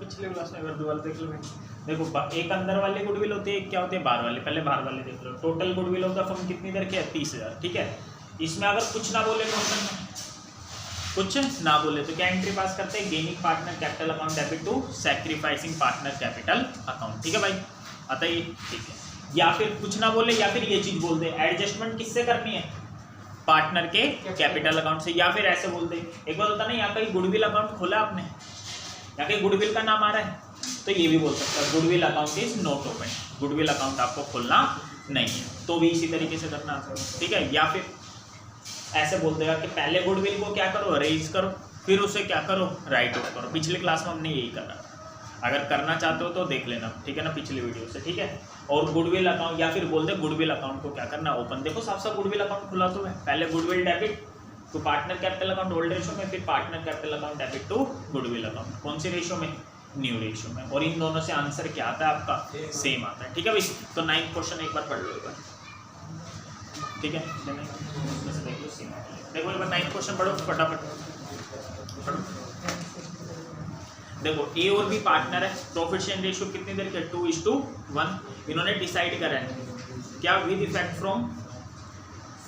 पिछले क्लास में, अगर दोबारा देख लो। देखो एक अंदर वाले गुडविल होते हैं, एक क्या होते हैं बाहर वाले। पहले बाहर वाले देख लो। Total goodwill of the firm कितनी देर के है 30,000, ठीक है। इसमें अगर कुछ ना बोले क्वेश्चन में, कुछ ना बोले तो क्या एंट्री पास करते हैं, gaining partner capital account debit to sacrificing partner capital account, ठीक है भाई। अतः ये ठीक है। या फिर कुछ ना बोले या फिर ये चीज बोल दे, एडजस्टमेंट किससे करनी है, पार्टनर के कैपिटल अकाउंट से। या फिर ऐसे बोलते, एक बार होता ना यहाँ कहीं गुडविल अकाउंट खोला आपने, यहाँ कहीं गुडविल का नाम आ रहा है, तो ये भी बोल सकते हैं goodwill account is not open, goodwill account आपको खोलना नहीं है, तो भी इसी तरीके से करना, ठीक है। या फिर ऐसे बोल देगा कि पहले गुडविल को क्या करो, रेज करो, फिर उसे क्या करो, राइट ऑफ करो। पिछले क्लास में हमने यही करा, अगर करना चाहते हो तो देख लेना, ठीक है ना, पिछली वीडियो से, ठीक है। और गुडविल अकाउंट, या फिर बोलते गुडविल अकाउंट को क्या करना, ओपन। देखो साफ साफ गुडविल अकाउंट खुला तो है, पहले goodwill debit to partner capital account old ratio में, फिर partner capital account debit to goodwill account, कौन सी रेशियो में, न्यू रेशियो में। और इन दोनों से आंसर क्या आता है आपका, सेम आता है, ठीक है भाई। तो 9th क्वेश्चन एक बार पढ़ लो एक बार, ठीक है। देखो एक बार 9th क्वेश्चन पढ़ो फटाफट पढ़ो। देखो ए और बी पार्टनर है, प्रॉफिट शेयरिंग रेशियो कितनी देर के 2:1। इन्होंने डिसाइड करा है क्या, with effect from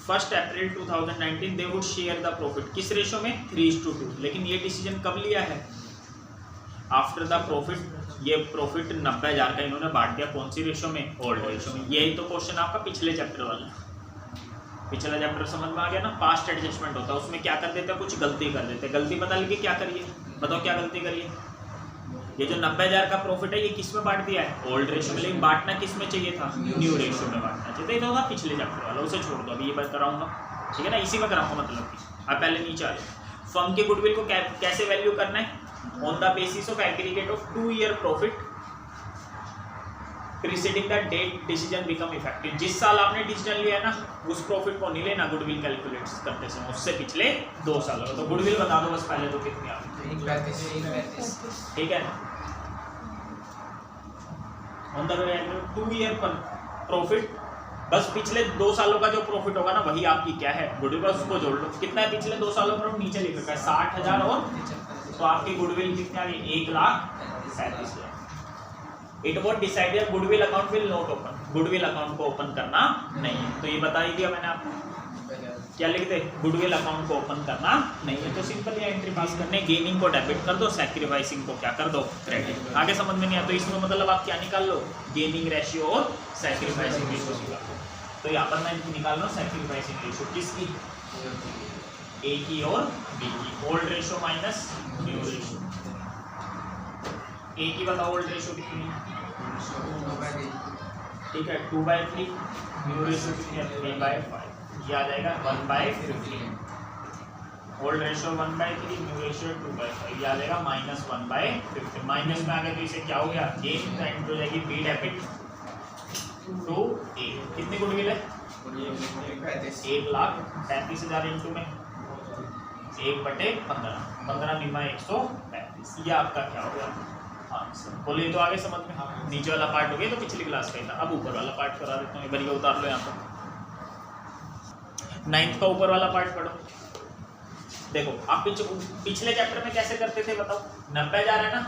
1 April 2019 they would share the profit, किस रेशियो में, 3:2। लेकिन ये डिसीजन कब लिया है, आफ्टर द प्रॉफिट, ये प्रॉफिट 90,000 का इन्होंने बांट दिया, कौन सी रेशियो में, ओल्ड रेशियो में। यही तो क्वेश्चन आपका पिछले चैप्टर वाला, पिछला चैप्टर समझ में आ गया ना, पास्ट एडजस्टमेंट होता है, उसमें क्या कर देते हैं, कुछ गलती कर देते हैं। गलती पता लगी क्या करिए, बताओ क्या गलती करिए। ये जो 90,000 का प्रॉफिट है ये किस में बांट दिया है, ओल्ड रेशियो में, लेकिन बांटना किस में चाहिए था, न्यू रेशियो में बांटना चाहिए था। पिछले चैप्टर वाला, उसे छोड़ दो, अभी ये बात कराऊंगा, ठीक है ना, इसी में कराऊंगा। मतलब कि अब पहले नीचे आ जाए, फर्म के गुडविल को कैसे वैल्यू करना है, on the basis of aggregate of 2 year profit preceding the date decision become effective. जिस साल आपने डिसीजन लिया ना, उस प्रॉफिट को नहीं लेना गुडविल कैलकुलेट करते समय, उससे पिछले 2 सालों। तो गुडविल बता दो बस पहले तो कितनी आ रही है, ठीक है। ऑन द 2 ईयर पर प्रॉफिट, बस पिछले 2 सालों का जो प्रॉफिट होगा ना वही आपकी क्या है, गुडविल, बस उसको जोड़ लो। कितना है पिछले 2 सालों पर, नीचे लिख रखा है 60,000 और, तो आपकी गुडविल कितनी आ गई, 1,37,000। It was decided goodwill account will not open, goodwill account को ओपन करना नहीं है, तो ये बता ही दिया मैंने आपको। क्या लिख दे, गुडविल अकाउंट को ओपन करना नहीं है, तो सिंपल ये एंट्री पास करने, गेनिंग को डेबिट कर दो, सैक्रिफाइसिंग को क्या कर दो, क्रेडिट। आगे समझ में नहीं आया तो इसमें मतलब आप क्या निकाल लो, गेनिंग रेशियो और सैक्रिफाइसिंग रेशियो निकाल लो। तो यहाँ पर मैं निकाल लो सैक्रिफाइसिंग रेशियो किसकी, ए की और बी की, old ratio minus new ratio. A की बताओ ओल्ड रेशियो कितनी, ठीक है 2/3, न्यू रेशियो कितनी है 3/5, ये आ जाएगा 1/15। ओल्ड रेशियो 1/3, न्यू रेशियो 2/5, ये आ जाएगा -1/15। माइनस में आ गया तो इसे क्या हो गया, गेन का एंट्री हो जाएगी बी डेबिट टू ए। कितनी गुडविल है, 1,37,000 इंटू में 1/15, 15 निमा 135, ये आपका क्या हो गया आंसर। बोलिए तो आगे समझ में, नीचे वाला पार्ट हो गया तो पिछली क्लास का ही था। अब ऊपर वाला पार्ट करा देता हूँ, एक बार ये उतार लो यहाँ पर, 9th का ऊपर वाला पार्ट पढ़ो। देखो आप पिछले चैप्टर में कैसे करते थे बताओ, 90,000 है ना,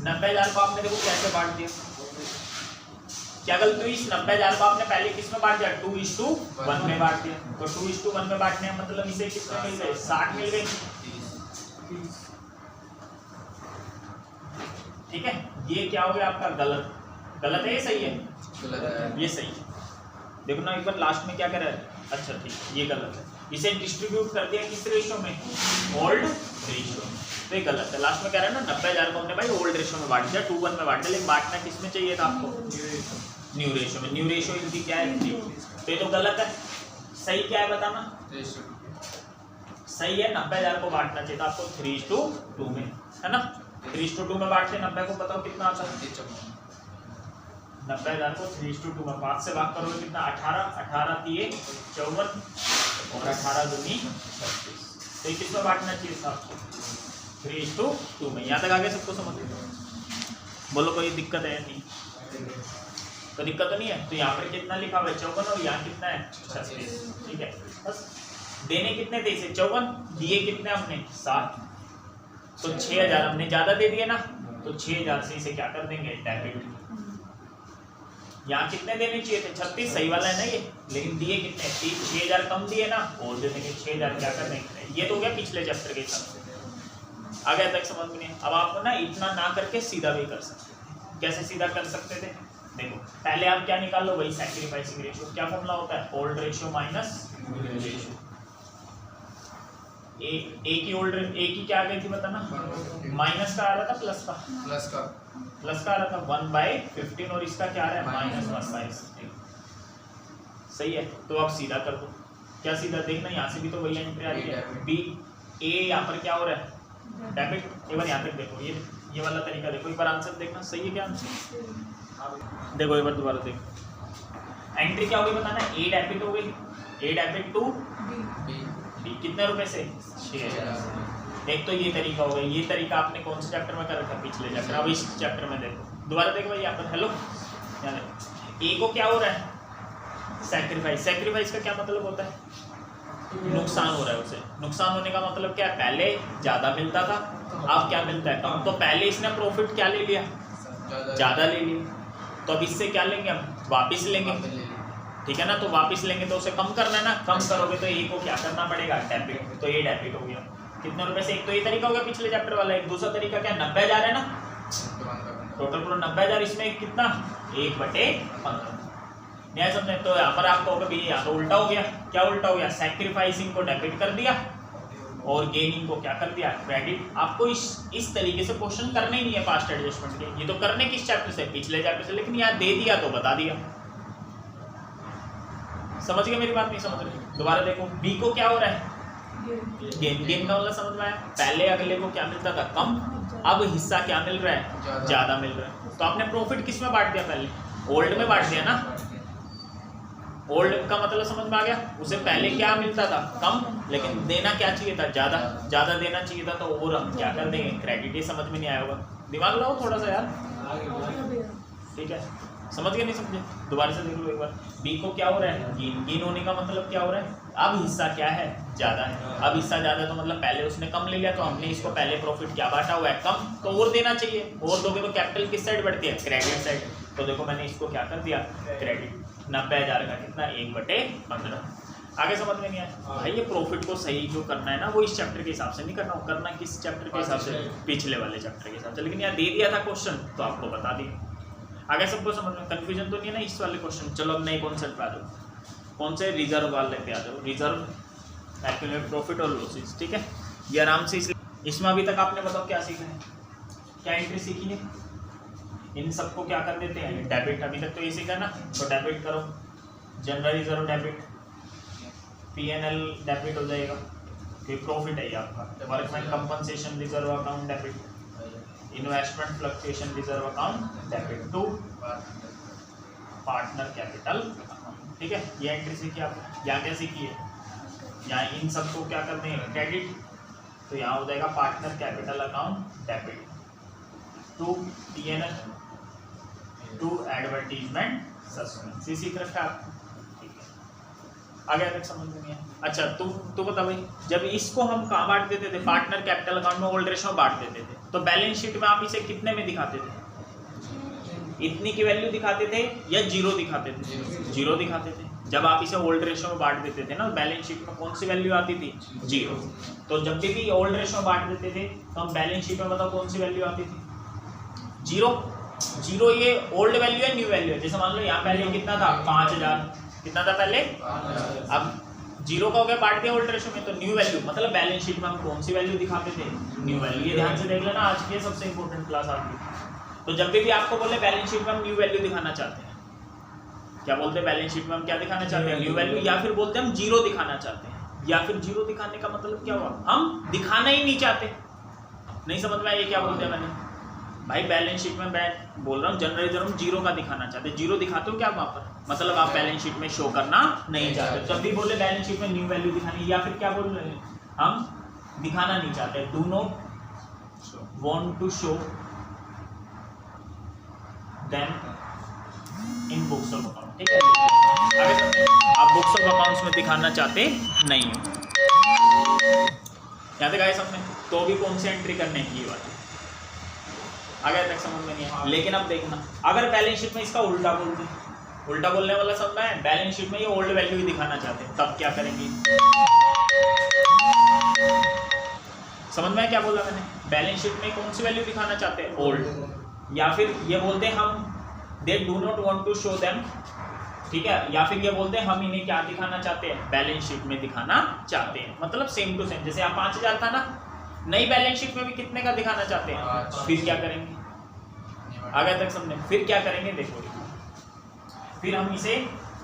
90,000 को आपने देखो कैसे बांट दिया, क्या गलती हुई, इस 90,000 को आपने पहले किस में बांट दिया, 2:1 में बांट दिया। तो 2:1 में बांटने का मतलब इसे किसमें मिल गए, 60 मिल गए, ठीक है। ये क्या हो गया आपका, गलत, गलत है ये सही है, गलत है, ये सही है। देखो ना एक बार लास्ट में क्या कर रहा है, अच्छा ठीक है ये गलत है, इसे डिस्ट्रीब्यूट कर दिया किस रेशियो में, ओल्ड रेशियो में, तो ये गलत है। लास्ट में कह रहा है ना 90,000 को हमने भाई ओल्ड रेशियो में बांट दिया, 2:1 में बांट दिया, लेकिन बांटना किस में चाहिए था आपको, न्यू रेशियो में। न्यू रेशियो इनकी क्या है 3, तो ये तो गलत है। सही क्या है बताना, सही है 90,000 को बांटना चाहिए था आपको 3:2 में, है ना। 3:2 में बांटते 90 को, बताओ कितना आता है, 90,000 को 3:2 में 5 से भाग करोगे कितना, 18, 18 3 54 और 18 दूनी 36, तो ये किस में बांटना चाहिए था आपको, 3:2 में। यहाँ तक आगे सबको समझ लो, बोलो कोई दिक्कत है नहीं, तो दिक्कत तो नहीं है। तो यहाँ पर कितना लिखा हुआ है 54 और यहाँ कितना है 36, ठीक है। बस देने कितने थे इसे 54, दिए कितने हमने 7, तो 6000 हमने ज़्यादा दे दिए ना, तो 6000 से इसे क्या कर देंगे, डेबिट। यहाँ कितने देने चाहिए थे, 36, सही वाला है ना ये, लेकिन दिए कितने, 6000 कम दिए ना, और दे देंगे 6000 क्या कर देंगे। ये तो हो गया पिछले चैप्टर के हिसाब से, आ गया तक समझ में नहीं। अब आपको ना इतना ना करके सीधा भी कर सकते थे। कैसे सीधा कर सकते थे, देखो पहले आप क्या निकाल लो भाई, सैक्रिफाइसिंग रेशियो। क्या फॉर्मूला होता है, old ratio minus ratio. A की क्या आ गई थी बताना, माइनस का आ रहा था प्लस का आ रहा था 1/15, और इसका क्या आ रहा है, -1/15। सही है, तो आप सीधा कर दो। क्या सीधा, देखना यहाँ से भी तो वही एंट्री आ रही है, बी ए यहाँ पर क्या हो रहा है, डेबिट। एक बार यहाँ तक देखो, ये वाला तरीका देखो, एक बार आंसर देखना, सही है क्या आंसर, देखो एक बार दोबारा देखो। एंट्री क्या होगी बताना, ए डेबिट हो गई, ए डेबिट टू बी, कितने रुपए से, 6000। एक तो ये तरीका हो गया, ये तरीका आपने कौन से चैप्टर में कर रखा, पिछले चैप्टर। अब इस चैप्टर में देखो, दोबारा देखो भाई यहाँ पर, हेलो यहाँ देखो, ए को क्या हो रहा है, सैक्रिफाइस। सैक्रिफाइस का क्या मतलब होता है, नुकसान हो रहा है उसे। नुकसान होने का मतलब क्या है, पहले ज़्यादा मिलता था, अब क्या मिलता है, कम। तो पहले इसने प्रॉफिट क्या ले लिया, ज़्यादा ले लिया, तो अब इससे क्या लेंगे, हम वापस लेंगे, ठीक है ना। तो वापस लेंगे तो उसे कम करना है ना, कम करोगे तो ए को क्या करना पड़ेगा, डेबिट। तो ये डेबिट हो गया, कितने रुपए से। एक तो ये तरीका हो गया पिछले चैप्टर वाला। एक दूसरा तरीका क्या, 90,000 है ना, टोटल पूरा 90,000, इसमें कितना, 1/15। नहीं समझे, तो यहाँ पर आपको कभी यहाँ तो उल्टा हो गया। क्या उल्टा हो गया, सैक्रिफाइसिंग को डेबिट कर दिया और गेनिंग को क्या कर दिया, क्रेडिट। आपको इस तरीके से क्वेश्चन करने ही नहीं है पास्ट एडजस्टमेंट के, ये तो करने किस चैप्टर से, पिछले चैप्टर से, लेकिन यहाँ दे दिया तो बता दिया। समझ गए मेरी बात, नहीं समझ रहे, दोबारा देखो। बी को क्या हो रहा है, गेन का मतलब समझ में आया। पहले अगले को क्या मिलता था, कम, अब हिस्सा क्या मिल रहा है, ज्यादा मिल रहा है। तो आपने प्रॉफिट किस में बांट दिया, पहले ओल्ड में बांट दिया ना। ओल्ड का मतलब समझ में आ गया, उसे पहले क्या मिलता था, कम, लेकिन देना क्या चाहिए था, ज्यादा देना चाहिए था, तो और हम क्या कर देंगे, क्रेडिट। ये समझ में नहीं आया होगा, दिमाग लगाओ थोड़ा सा यार, ठीक है। समझ गए नहीं समझे, दोबारा से देख लो एक बार। बी को क्या हो रहा है, गेन होने का मतलब क्या हो रहा है, अब हिस्सा क्या है, ज़्यादा है। अब हिस्सा ज़्यादा तो मतलब पहले उसने कम ले लिया, तो हमने इसको पहले प्रॉफिट क्या बांटा हुआ है, कम, तो और देना चाहिए। और दोगे तो कैपिटल किस साइड बढ़ती है, क्रेडिट साइड। तो देखो मैंने इसको क्या कर दिया, क्रेडिट। 90,000 का कितना, 1/15। आगे समझ में नहीं आया भाई। ये प्रॉफिट को सही जो करना है ना, वो इस चैप्टर के हिसाब से नहीं करना, करना किस चैप्टर के हिसाब से, पिछले वाले चैप्टर के हिसाब से। लेकिन यहाँ दे दिया था क्वेश्चन, तो आपको बता दिया। आगे सबको समझ में कंफ्यूजन तो नहीं है ना इस वाले क्वेश्चन। चलो अब नए कॉन्सेप्ट पे आ जाओ। कौन से, रिजर्व वाले पे आ जाओ। रिजर्व, एक्यूमुलेटेड प्रॉफिट और लॉसेस, ठीक है। ये आराम से इसमें अभी तक आपने बताओ क्या सीखा है, क्या एंट्री सीखी है। इन सबको क्या कर देते हैं, डेबिट। अभी तक तो ये सीखा ना, तो डेबिट करो। General reserve debit, P&L debit हो जाएगा, फिर प्रॉफिट है ये आपका। Workman compensation reserve account debit, investment fluctuation reserve account debit to partner capital account, ठीक है। ये एंट्री सीखी आप। यहाँ क्या सीखी है, यहाँ इन सबको क्या करते हैं, क्रेडिट। तो यहाँ हो जाएगा partner capital account debit to P&L to advertisement suspense. ये सीख रखा है आप, ठीक है। आगे तक समझ में नहीं है। अच्छा तू बता भाई, जब इसको हम कहाँ बांट देते थे, पार्टनर कैपिटल अकाउंट में ओल्ड रेशो बांट देते थे, तो बैलेंस शीट में आप इसे कितने में दिखाते थे, इतनी की वैल्यू दिखाते थे या जीरो दिखाते थे, जीरो दिखाते थे। जब आप इसे ओल्ड रेशो में बांट देते थे ना, बैलेंस शीट में कौन सी वैल्यू आती थी, जीरो। तो जब भी ओल्ड रेशो में बांट देते थे, तो हम बैलेंस शीट में बताओ कौन सी वैल्यू आती थी, जीरो। जीरो ये ओल्ड वैल्यू है, न्यू वैल्यू है। जैसे मान लो यहाँ पहले कितना था, 5,000, कितना था पहले, अब जीरो का हो गया, बांट दिया ओल्ड रेशो में, तो न्यू वैल्यू मतलब बैलेंस शीट में हम कौन सी वैल्यू दिखाते थे, न्यू वैल्यू। ये ध्यान से देख लेना, आज की सबसे इंपॉर्टेंट क्लास आपकी। तो जब भी आपको बोले बैलेंस शीट में हम न्यू वैल्यू दिखाना चाहते हैं, क्या बोलते हैं, बैलेंस शीट में हम क्या दिखाना चाहते हैं, न्यू वैल्यू, या फिर बोलते हैं हम जीरो दिखाना चाहते हैं। या फिर जीरो दिखाने का मतलब क्या हुआ, हम दिखाना ही नहीं चाहते। नहीं समझ में आया ये क्या बोलते हैं मैंने भाई, बैलेंस शीट में मैं बोल रहा हूँ जनरल रिजर्व हम जीरो का दिखाना चाहते हैं। जीरो दिखाते हो क्या वहाँ पर, मतलब आप बैलेंस शीट में शो करना नहीं चाहते। जब भी बोले बैलेंस शीट में न्यू वैल्यू दिखानी, या फिर क्या बोल रहे हैं, हम दिखाना नहीं चाहते, do not want to show them in books of account, ठीक है। आगे आप बुक्स ऑफ अकाउंट्स में दिखाना चाहते नहीं हो। यहाँ तक आए समझ में? तो भी कौन सी एंट्री करने हैं, ये वाली। आगे तक समझ में नहीं है। लेकिन अब देखना, अगर बैलेंस शीट में इसका उल्टा बोल दे, उल्टा बोलने वाला सब है, बैलेंस शीट में ये ओल्ड वैल्यू ही दिखाना चाहते हैं, तब क्या करेंगे? समझ में क्या बोला मैंने? बैलेंस शीट में कौन सी वैल्यू दिखाना चाहते हैं? ओल्ड। या फिर ये बोलते हैं हम they do not want to show them, ठीक है। या फिर ये बोलते हैं हम इन्हें क्या दिखाना चाहते हैं? बैलेंस शीट में दिखाना चाहते हैं। मतलब सेम टू सेम, जैसे आप 5000 था ना, नई बैलेंस शीट में भी कितने का दिखाना चाहते हैं? फिर क्या करेंगे? आगे तक समझे? फिर क्या करेंगे देखो, फिर हम इसे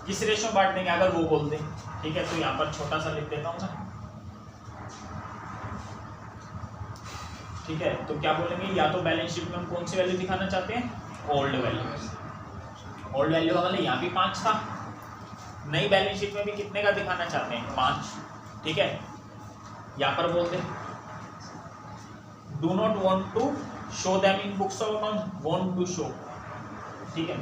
किस रेशो में बांट देंगे अगर वो बोल दे, ठीक है। तो यहाँ पर छोटा सा लिख देता हूँ मैं, ठीक है। तो क्या बोलेंगे, या तो बैलेंस शीट में हम कौन सी वैल्यू दिखाना चाहते हैं? Old value. ओल्ड वैल्यू का मतलब यहाँ भी 5 था, नई बैलेंस शीट में भी कितने का दिखाना चाहते हैं? 5, ठीक है। यहाँ पर बोलते हैं do not want to show them in books of account, want to show, ठीक है।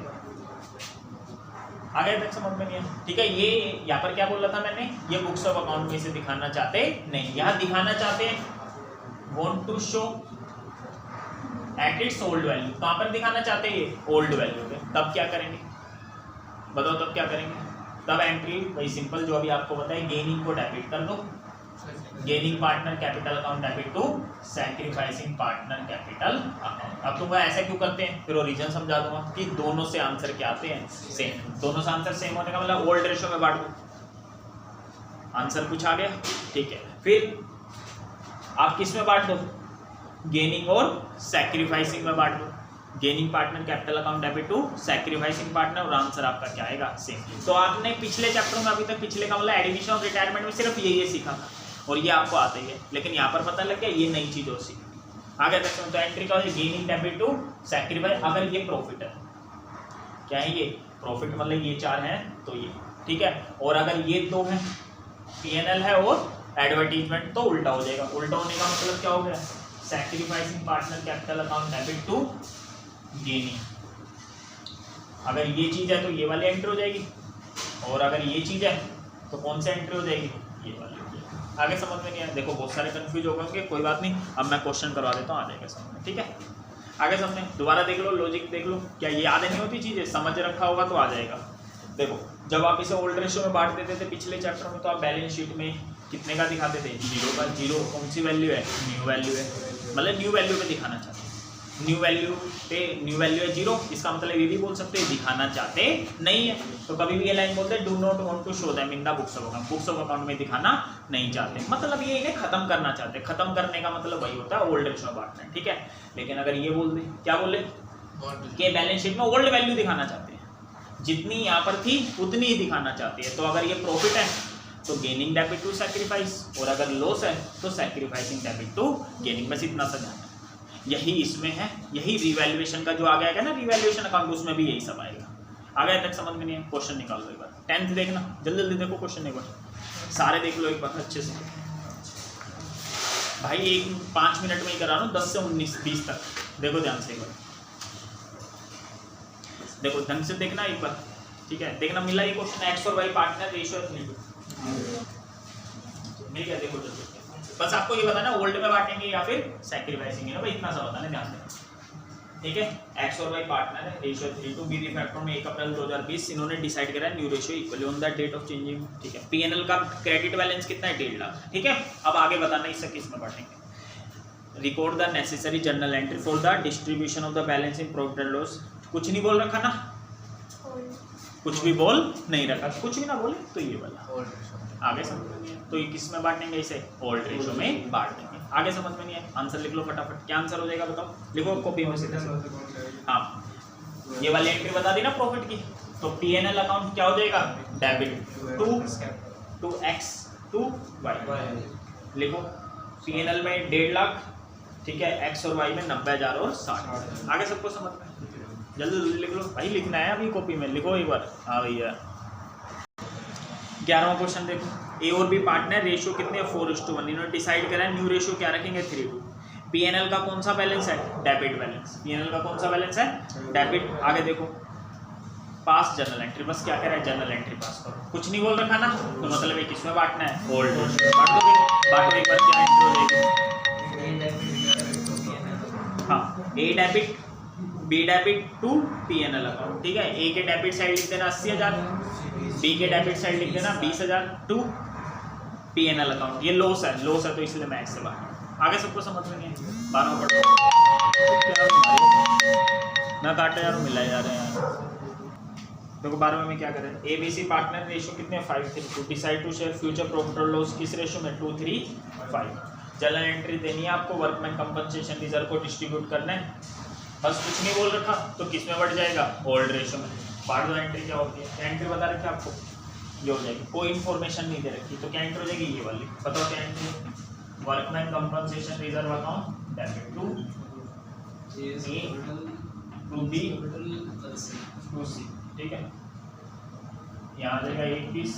आगे तक समझ में नहीं है, ठीक है। ये यहाँ पर क्या बोला था मैंने, ये बुक्स ऑफ अकाउंट में से दिखाना चाहते नहीं, यहाँ दिखाना चाहते हैं want to show at its old value, कहाँ पर दिखाना चाहते हैं? ये ओल्ड वैल्यू पे। तब क्या करेंगे बताओ, तब क्या करेंगे? तब एंट्री वही सिंपल जो अभी आपको बताया, गेनिंग को डेबिट कर दो, gaining partner capital account debit to sacrificing partner capital account. अब तुम ऐसा क्यों करते हैं, फिर रीजन समझा दूंगा कि दोनों से आंसर क्या आते हैं? सेम। दोनों से आंसर सेम होने का मतलब ओल्ड रेशो में बांट दो, आंसर कुछ आ गया, ठीक है। फिर आप किस में बांट दो? गेनिंग और सैक्रिफाइसिंग में बांट दो, gaining partner capital account debit to sacrificing partner, और आंसर आपका क्या आएगा? सेम। तो आपने पिछले चैप्टर में अभी तक, पिछले का मतलब एडमिशन और रिटायरमेंट में सिर्फ ये सीखा था, और ये आपको आता ही है, लेकिन यहाँ पर पता लग गया ये नई चीज और सीखी। आगे तक तो एंट्री का गेनिंग डेबिट टू सैक्रिफाइस, अगर ये प्रॉफिट है, क्या है ये? प्रॉफिट, मतलब ये 4 हैं तो ये, ठीक है। और अगर ये 2 हैं, P&L है और एडवर्टीजमेंट, तो उल्टा हो जाएगा। उल्टा होने का मतलब क्या हो गया? Sacrificing partner capital account debit to gaining. अगर ये चीज है तो ये वाली एंट्री हो जाएगी, और अगर ये चीज है तो कौन सी एंट्री हो जाएगी? ये वाली। आगे समझ में नहीं आया? देखो बहुत सारे कंफ्यूज हो गए होंगे, कोई बात नहीं, अब मैं क्वेश्चन करवा देता हूँ, आ जाएगा समझ में, ठीक है। आगे समझे, दोबारा देख लो, लॉजिक देख लो, क्या ये याद नहीं होती चीजें? समझ रखा होगा तो आ जाएगा। देखो जब आप इसे ओल्ड रेशो में बांट देते थे पिछले चैप्टर में, तो आप बैलेंस शीट में कितने का दिखाते थे? 0 का। 0 कौन सी वैल्यू है? न्यू वैल्यू है, मतलब न्यू वैल्यू पे दिखाना चाहते हैं। न्यू वैल्यू पे, न्यू वैल्यू है 0, इसका मतलब ये भी बोल सकते हैं दिखाना चाहते नहीं है। तो कभी भी ये लाइन बोलते हैं do not want to show them in the books of account, books of account में दिखाना नहीं चाहते, मतलब ये इन्हें खत्म करना चाहते हैं। खत्म करने का मतलब वही होता है ओल्ड रेशो बांटना, ठीक है। लेकिन अगर ये बोल दे, क्या बोले कि बैलेंस शीट में ओल्ड वैल्यू दिखाना चाहते हैं, जितनी यहाँ पर थी उतनी ही दिखाना चाहती है। तो अगर ये प्रॉफिट है तो गेनिंग डेबिट टू सैक्रिफाइस, और अगर लॉस है तो सैक्रिफाइसिंग डेबिट टू गेनिंग। बस इतना सा जाना, यही इसमें है, यही रिवैल्यूएशन का जो आ गया ना, रिवैल्यूएशन अकाउंट, उसमें भी यही सब आएगा। आगे तक समझ में नहीं है? क्वेश्चन निकाल लो एक बार, 10th देखना, जल्दी जल्दी देखो क्वेश्चन एक बार, सारे देख लो एक बार अच्छे से भाई। 5 मिनट में ही करा रहा हूँ, 10 से 19 20 तक, देखो ध्यान से एक बार, देखो ढंग से देखना एक बार, ठीक है। देखना मिला ये क्वेश्चन, एक्स और वाई पार्टनर रेशियो मिल गया। देखो जल्दी, बस आपको ये बताना ओल्ड में बांटेंगे या फिर सैक्रिफाइसिंग है, भाई इतना सा बताना, ध्यान देना, ठीक है। एक्स और वाई पार्टनर है, रेशियो 3 बी दी फैक्टर में 1 अप्रैल 2020 इन्होंने डिसाइड करा new ratio equally on the date of changing, ठीक है। P&L का क्रेडिट बैलेंस कितना है? 1.5 लाख, ठीक है। अब आगे बताना इससे किस में बांटेंगे। Record the necessary journal entry for the distribution of the balance in profit and loss. कुछ नहीं बोल रखा ना, कुछ भी बोल नहीं रखा, कुछ भी ना बोले तो ये वाला आगे समझ में नहीं है। तो ये किस में बांटेंगे? इसे ओल्ड रेशो में बांट देंगे। आगे समझ में नहीं है? आंसर लिख लो फटाफट, क्या आंसर हो जाएगा बताओ, लिखो कॉपी में से। हाँ ये वाली एंट्री बता दी ना प्रॉफिट की, तो P&L अकाउंट क्या हो जाएगा? Debit to X to Y, लिखो P&L में 1.5 लाख, ठीक है, एक्स और वाई में 90,000 और 60। आगे सबको समझ में? जल्दी जल्दी लिख लो भाई, लिखना है अभी कॉपी में, लिखो एक बार। हाँ भैया 11वां क्वेश्चन देखो, ए और बी पार्टनर, रेशियो कितने? 4:1, इन्होंने डिसाइड करा है न्यू रेशियो क्या रखेंगे? 3:2। P&L का कौन सा बैलेंस है? Debit balance. P&L का कौन सा बैलेंस है? डेबिट। आगे देखो पास जर्नल एंट्री, बस क्या कह रहा है जनरल एंट्री पास करो, कुछ नहीं बोल रखा ना, तो मतलब एक इसमें बांटना है ओल्ड बांट दो, बांटो एक बार क्या एंट्री हो जाएगी। हाँ A debit B debit to PNL account, ठीक है। ए के डेबिट साइड लिख देना 80,000, बी के डेबिट साइड लिख देना 20,000 टू पीएनएल अकाउंट। ये लॉस है तो इसलिए मैक्स से बाहर। आगे सबको समझ में नहीं है, 12 ना काटे यार, मिलाए जा रहे हैं यार। देखो 12वें में क्या करें, एबीसी पार्टनर रेशियो कितने 5:3, decide to share future profit और लॉस किस रेशियो में 2:3:5। जर्नल एंट्री देनी है आपको, वर्कमैन कंपनसेशन रिजर्व को डिस्ट्रीब्यूट करना है, बस कुछ नहीं बोल रखा, तो किस में बढ़ जाएगा ओल्ड रेशियो में। बार दो एंट्री क्या होती है, एंट्री बता रखी आपको, ये हो जाएगी, कोई इन्फॉर्मेशन नहीं दे रखी, तो क्या एंट्री हो जाएगी ये वाली, बताओ क्या entry, workman compensation reserve account debit to A to B to C, ठीक है। यहाँ आ जाएगा 1:20,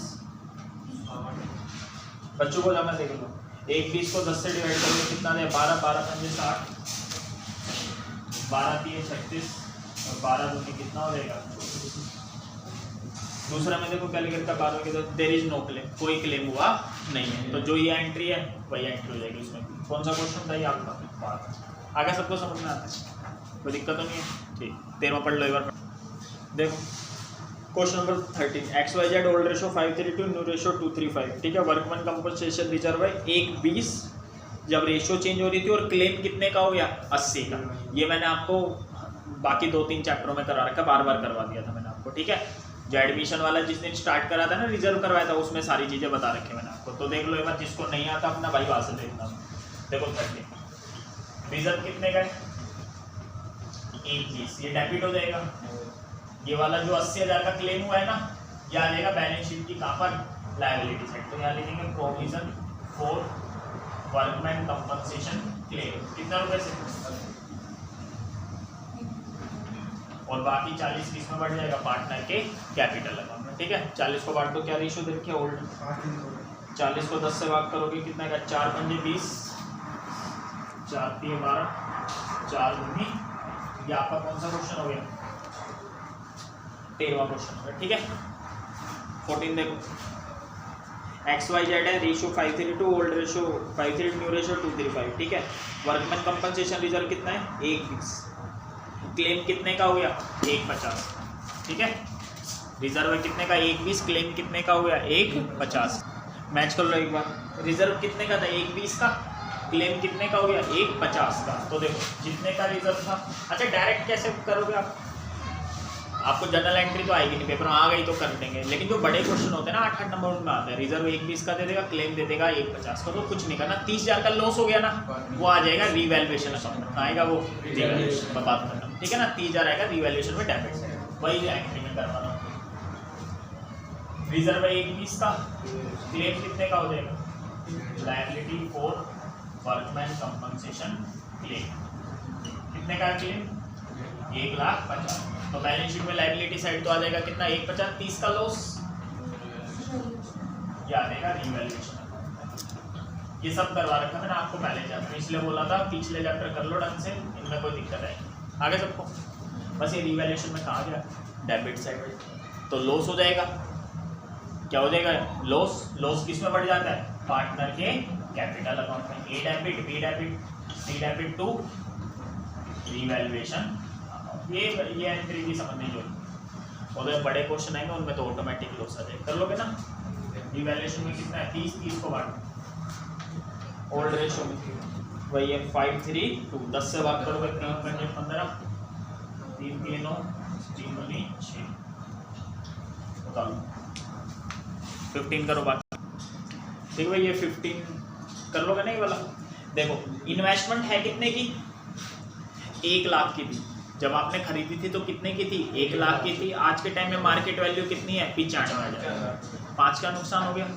बच्चों को जमा देख लो, 1:20 को 10 से डिवाइड करोगे कितना दे, 12, 12 पंजे 60, 12 3 36 और 12 दूनी कितना हो जाएगा। दूसरा में देखो क्या लिख रखा 12 के, तो देयर इज नो क्लेम, कोई क्लेम हुआ नहीं है, तो जो ये एंट्री है वही एंट्री हो जाएगी। उसमें कौन सा क्वेश्चन था ये आपका, आगे सबको समझ में आता है, कोई दिक्कत तो नहीं है, ठीक। 13वां पढ़ लो एक बार, देखो question number 13, XYZ old ratio 5:32, new ratio 2:3:5, ठीक है। वर्कमैन कंपनसेशन रिजर्व है 1:20, जब रेशियो चेंज हो रही थी, और क्लेम कितने का हो गया 80 का। ये मैंने आपको बाकी 2-3 चैप्टरों में करा रखा, बार बार करवा दिया था मैंने आपको, ठीक है। जो एडमिशन वाला जिस दिन स्टार्ट करा था ना, रिजर्व करवाया था, उसमें सारी चीज़ें बता रखी मैंने आपको, तो देख लो एक बार, जिसको नहीं आता अपना भाई वहाँ से देखना। देखो 30 रिजर्व कितने का है 1:20, ये डेबिट हो जाएगा। ये वाला जो 80,000 का क्लेम हुआ है ना, ये आ जाएगा बैलेंस शीट की कहाँ पर, लायबिलिटी साइड, तो यहाँ लिखेंगे provision for workman compensation claim, कितना रुपए से, और बाकी 40 किस में बढ़ जाएगा, पार्टनर के कैपिटल अकाउंट में, ठीक है। 40 को बांट दो, क्या रेशियो दे रखी है ओल्ड, 40 को 10 से भाग करोगे कितना का, 4 पंजे 20, 4 3 12, 4 दूनी, ये आपका कौन सा क्वेश्चन हो गया, 13वां क्वेश्चन हो गया, ठीक है। 14 देखो, XYZ है, ratio 5:32, old ratio 5:32, new ratio 2:3:5, ठीक है। वर्कमैन कंपनसेशन रिजर्व कितना है 1:20, क्लेम कितने का हो गया 1:50, ठीक है। रिजर्व कितने का 1:20, क्लेम कितने का हो गया 1:50। मैच कर लो एक बार, रिजर्व कितने का था 1:20 का, क्लेम कितने का हो गया 1:50 का, तो देखो जितने का रिजर्व था, अच्छा डायरेक्ट कैसे करोगे आप, आपको जनरल एंट्री तो आएगी नहीं, पेपर में आ गई तो कर देंगे, लेकिन जो बड़े क्वेश्चन होते हैं ना 8-8 नंबर में आते हैं, रिजर्व 1:20 का दे देगा, क्लेम दे देगा 1:50 का, तो कुछ नहीं करना। 30,000 का लॉस हो गया ना, वो आ जाएगा रिवैल्यूएशन अकाउंट में, आएगा वो रिवैल्यूएशन का बात करना, ठीक है ना। 30,000 आएगा रिवैल्यूएशन में डेबिट से, वही एंट्री में करवाना। रिजर्व 1:20 का, क्लेम कितने का हो जाएगा, liability for workman compensation claim, कितने का क्लेम 1,50,000, तो बैलेंस शीट में लायबिलिटी साइड तो आ जाएगा कितना 1:50, 30 का लॉस, ये आ जाएगा रिवैल्यूएशन। ये सब करवा रखा मैंने आपको पहले चैप्टर, इसलिए बोला था पिछले चैप्टर कर लो ढंग से, इनमें कोई दिक्कत है आगे सबको। बस ये रिवैल्यूएशन में कहा गया डेबिट साइड, तो लॉस हो जाएगा, क्या हो जाएगा लॉस, लॉस किस में बढ़ जाता है, पार्टनर के कैपिटल अकाउंट में, A debit B debit C debit to revaluation. ये एंट्री की समझ नहीं जो, और बड़े क्वेश्चन आएंगे उनमें तो ऑटोमेटिक लॉस आ जाएगा, कर लोगे ना। रिवैल्यूएशन में कितना है 30 को बांट, ओल्ड रेशियो में वही है 5:32, 10 से भाग करोगे 3 पंजे 15, 3 3 9, 3 9 6, बता लो 15 करो बाकी, ठीक है भाई। ये 15 कर लोगे नहीं वाला। देखो इन्वेस्टमेंट है कितने की, 1 लाख की थी जब आपने खरीदी थी, तो कितने की थी 1 लाख की थी। आज के टाइम में मार्केट वैल्यू कितनी है 95,000, 5 का नुकसान हो गया।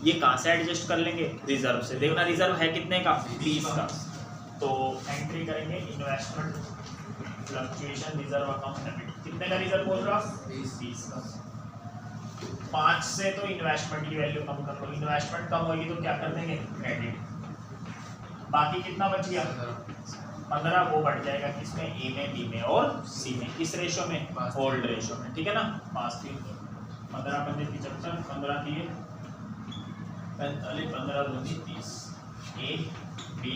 ये कहाँ से एडजस्ट कर लेंगे, रिजर्व से। देखना रिजर्व है कितने का 20 का, तो एंट्री करेंगे investment fluctuation reserve account debit, कितने का रिजर्व बोल रहा 20 का। 5 से तो इन्वेस्टमेंट की वैल्यू कम कर लो, इन्वेस्टमेंट कम होगी तो क्या कर देंगे क्रेडिट, बाकी कितना बच गया 15 वो बढ़ जाएगा किसमें, ए में, बी में और सी में, किस रेशो में, ओल्ड रेशो में, ठीक है ना। 5 3 15 15 75 15 3 45 15 2 30 ए बी।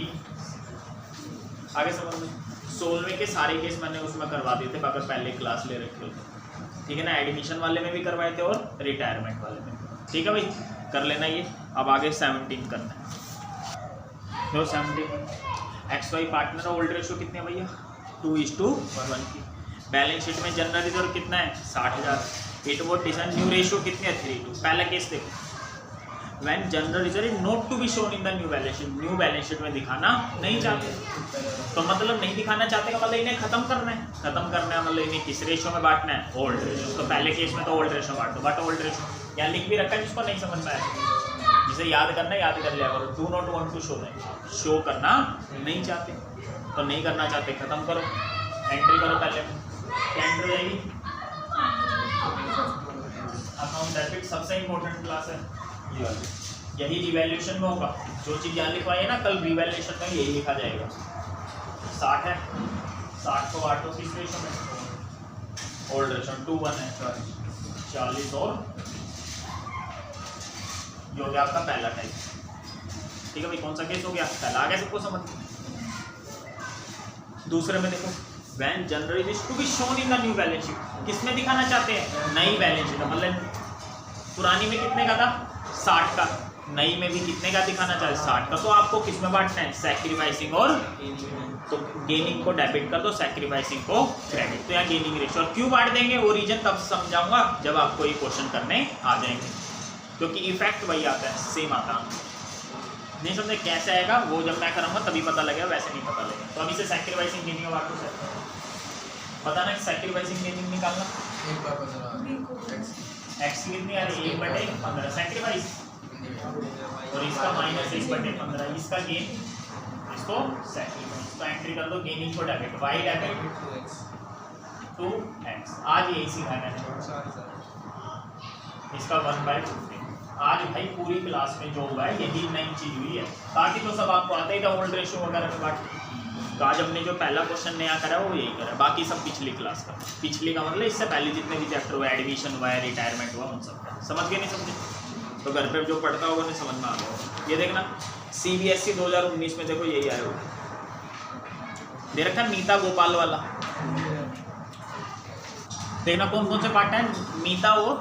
आगे समझ में। 16वें के सारे केस मैंने उसमें करवा दिए थे अगर पहले क्लास ले रखे होते, ठीक है ना। एडमिशन वाले में भी करवाए थे और रिटायरमेंट वाले में, ठीक है भाई, कर लेना ये। अब आगे 17 करना है। जो 17 X Y partner old ratio कितने हैं भैया, 2:1 की। बैलेंस शीट में जनरल रिजर्व कितना है, 60,000। It was decide new ratio कितनी है, 3:2। पहला केस देखो, when general reserve is not to be shown in the new balance sheet, new balance sheet में दिखाना नहीं चाहते, तो मतलब नहीं दिखाना चाहते का मतलब इन्हें खत्म करना है, मतलब इन्हें किस रेशो में बांटना है, ओल्ड रेशो। तो पहले केस में तो ओल्ड रेशो बांट दो, बट ओल्ड रेशो यहाँ लिख भी रखा है, जिसको नहीं समझ में आया जिसे याद करना है याद कर लिया करो। Do not want to show है, शो करना नहीं चाहते, तो नहीं करना चाहते खत्म करो, एंट्री करो। पहले क्या एंट्री जाएगी, अकाउंट डेबिट, सबसे इंपॉर्टेंट क्लास है यही। रिवैल्यूएशन में होगा जो चीज़ यहाँ लिखवाई है ना, कल रिवैल्यूएशन में यही लिखा जाएगा। 60 है, 60 को बांटो किस रेशो में, ओल्ड रेशो 2:1 है, 40 और ये हो गया आपका पहला टाइप, ठीक है भाई। कौन सा केस हो गया, पहला। आगे सबको समझ। दूसरे में देखो, when general is to be shown in the new balance sheet, किसमें दिखाना चाहते हैं, नई बैलेंस शीट। मतलब पुरानी में कितने का था, 60 का, नई में भी कितने का दिखाना चाहते, 60 का। तो आपको किस में बांटना है, सैक्रिफाइसिंग और, तो गेनिंग को डेबिट कर दो, सैक्रिफाइसिंग को क्रेडिट। तो यहाँ गेनिंग रेशो। और क्यों बांट देंगे वो रीजन तब समझाऊंगा जब आपको ये क्वेश्चन करने आ जाएंगे, क्योंकि इफेक्ट वही आता है, सेम आता है। नहीं समझे कैसे आएगा वो जब मैं करूँगा तभी पता लगेगा, वैसे नहीं पता लगेगा। तो अभी से सैक्रिफाइसिंग गेनिंग का बांटो, पता ना सैक्रिफाइसिंग गेनिंग निकालना। एक्स की कितनी आ रही है, 1/15 सैक्रिफाइस, और इसका -1/15 इसका गेन, इसको सैक्रिफाइस। तो एंट्री कर दो, गेनिंग को डेबिट, वाई डेबिट 2x। आज यही सिखाया मैंने, इसका 1/15। आज भाई पूरी क्लास में जो हुआ है यही नई चीज हुई है, बाकी तो सब आपको आता ही था, ओल्ड रेशो वगैरह में बांट। तो आज हमने जो पहला क्वेश्चन नया करा वो यही करा, बाकी सब पिछली क्लास का। पिछली का मतलब इससे पहले जितने भी चैप्टर हुए, एडमिशन हुआ है, रिटायरमेंट हुआ, उन सब का समझ गए, नहीं समझे तो घर पे जो पढ़ता होगा नहीं समझ में आ गया। ये देखना CBSE 2019 में देखो यही आया होगा, दे रखा मीता गोपाल वाला। देखना कौन कौन से पार्ट है, मीता वो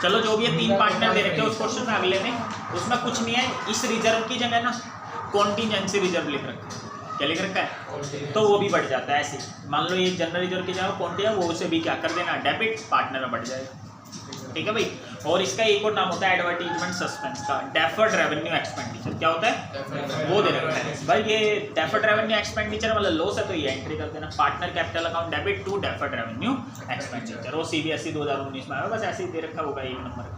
चलो जो भी है 3 पार्टनर दे रखे हैं उस क्वेश्चन में, अगले में उसमें कुछ नहीं है। इस रिजर्व की जगह ना कॉन्टीजेंसी रिजर्व लिख रखा है, क्या लिख रखा है, तो वो भी बढ़ जाता है ऐसे। मान लो ये जनरल रिजर्व की जगह कॉन्टी है, वो उसे भी क्या कर देना, डेबिट, पार्टनर में बढ़ जाएगा, ठीक है भाई। और इसका एक और नाम होता है एडवर्टीजमेंट सस्पेंस का, डेफर्ड रेवेन्यू एक्सपेंडिचर। क्या होता है, वो दे रखा है भाई। ये डेफर्ड रेवेन्यू एक्सपेंडिचर मतलब लॉस है, तो ये एंट्री कर देना, partner capital account debit to deferred revenue expenditure. वो CBSE 2019 में आया, बस ऐसे ही दे रखा होगा, 1 नंबर का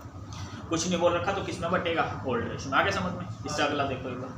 कुछ नहीं बोल रखा, तो किस में बटेगा, ओल्ड रेशो में। आगे समझ में। इससे अगला देखो एक बार,